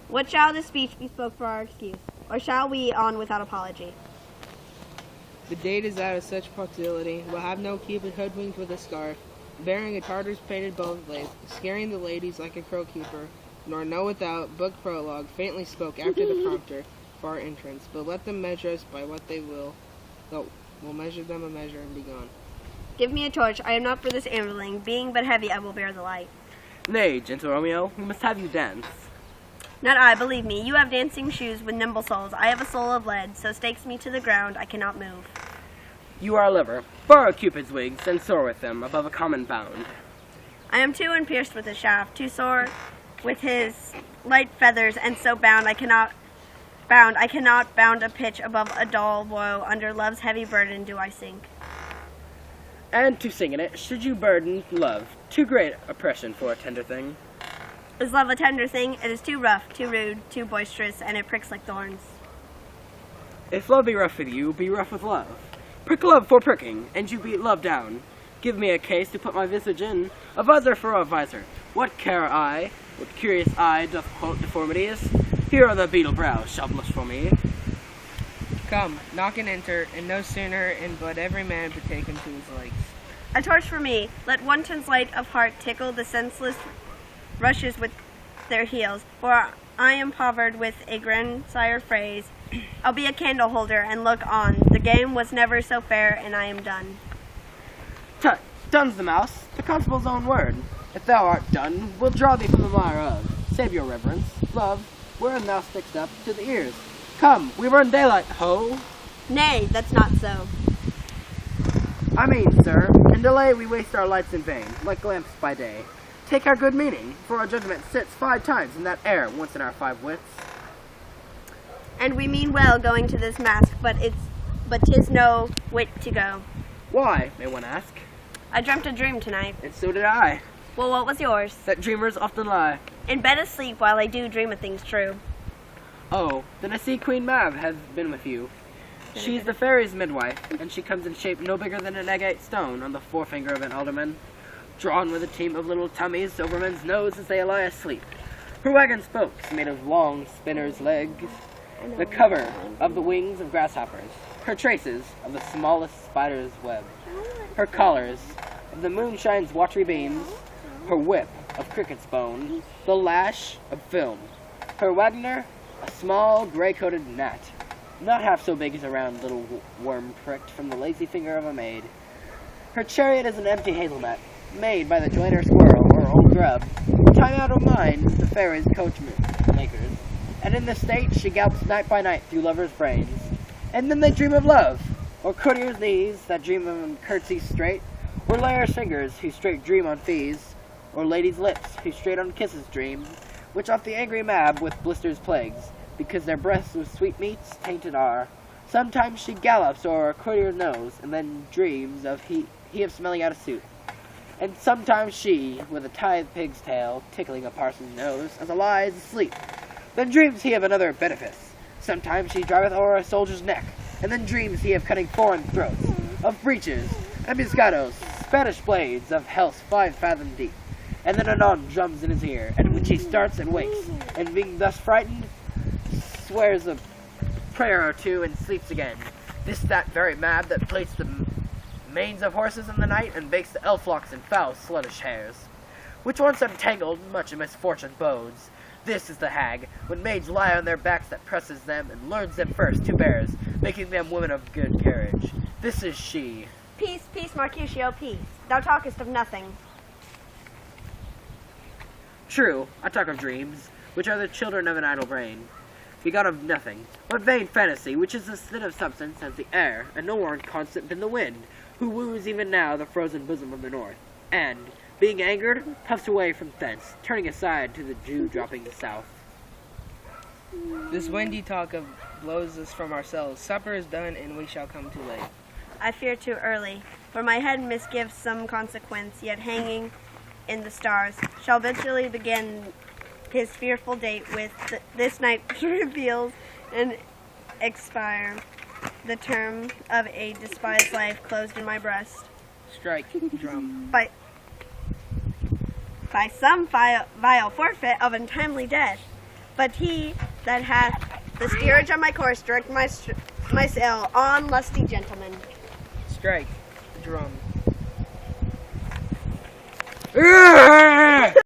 What shall this speech be spoke for our excuse? Or shall we on without apology? The date is out of such proximity, will have no cupid hoodwinked with a scarf, bearing a Tartar's painted both legs, scaring the ladies like a crow keeper, nor know without, book prologue, faintly spoke after the prompter for our entrance, but let them measure us by what they will, though we'll measure them a measure and be gone. Give me a torch, I am not for this ambling, being but heavy I will bear the light. Nay, gentle Romeo, we must have you dance. Not I, believe me, you have dancing shoes with nimble soles, I have a soul of lead, so stakes me to the ground, I cannot move. You are a lover. Borrow Cupid's wigs, and soar with them above a common bound. I am too unpierced with his shaft, too sore with his light feathers, and so bound I cannot bound a pitch above a dull woe, under love's heavy burden do I sink. And to sing in it, should you burden love, too great oppression for a tender thing. Is love a tender thing? It is too rough, too rude, too boisterous, and it pricks like thorns. If love be rough with you, be rough with love. Prick love for pricking, and you beat love down. Give me a case to put my visage in, a visor for a visor. What care I, what curious eye doth quote deformities? Here are the beetle brows shall blush for me. Come, knock and enter, and no sooner and but every man betake him to his legs. A torch for me, let wanton's light of heart tickle the senseless rushes with their heels, for I am povered with a grandsire phrase. I'll be a candle holder and look on. The game was never so fair, and I am done. Tut, done's the mouse, the constable's own word. If thou art done, we'll draw thee from the mire of. Save your reverence, love, wherein thou stickst up to the ears. Come, we burn daylight, ho! Nay, that's not so. I mean, sir, in delay we waste our lights in vain, like lamps by day. Take our good meaning, for our judgment sits 5 times in that air once in our 5 wits. And we mean well going to this mask, but 'tis no wit to go. Why, may one ask? I dreamt a dream tonight. And so did I. Well, what was yours? That dreamers often lie. In bed asleep while I do dream of things true. Oh, then I see Queen Mab has been with you. She's the fairy's midwife, and she comes in shape no bigger than an agate stone on the forefinger of an alderman, drawn with a team of little tummies over men's nose as they lie asleep. Her wagon spokes made of long spinner's legs, the cover of the wings of grasshoppers, her traces of the smallest spider's web, her collars of the moonshine's watery beams, her whip of cricket's bone, the lash of film, her wagoner a small gray-coated gnat, not half so big as a round little worm pricked from the lazy finger of a maid. Her chariot is an empty hazelnut, made by the joiner squirrel or old grub, time out of mind the fairy's coachmakers, and in this state she gallops night by night through lovers' brains. And then they dream of love, or courtiers' knees that dream on curtsies straight, or layers' fingers who straight dream on fees, or ladies' lips who straight on kisses dream, which off the angry Mab with blisters plagues, because their breasts with sweetmeats tainted are. Sometimes she gallops o'er a courtier's nose, and then dreams of he of smelling out a suit. And sometimes she, with a tithe pig's tail, tickling a parson's nose, as a lies asleep, then dreams he of another benefice. Sometimes she driveth o'er a soldier's neck, and then dreams he of cutting foreign throats, of breeches, embuscados, Spanish blades, of hell's 5 fathom deep. And then anon drums in his ear, at which he starts and wakes, and being thus frightened, swears a prayer or two and sleeps again. This that very Mab that plates the manes of horses in the night and bakes the elf-locks in foul sluttish hairs, which once untangled much a misfortune bodes. This is the hag, when maids lie on their backs that presses them and learns them first to bears, making them women of good carriage. This is she. Peace, peace, Mercutio, peace. Thou talkest of nothing. True, I talk of dreams, which are the children of an idle brain, begot of nothing, but vain fantasy, which is as thin of substance as the air, and no more inconstant than the wind, who woos even now the frozen bosom of the north, and, being angered, puffs away from thence, turning aside to the dew-dropping south. This windy talk of blows us from ourselves. Supper is done, and we shall come too late. I fear too early, for my head misgives some consequence, yet hanging in the stars, shall eventually begin his fearful date with this night reveals and expire the term of a despised life closed in my breast. Strike, drum. By some vile forfeit of untimely death. But he that hath the steerage on my course direct my sail on, lusty gentlemen. Strike the drum.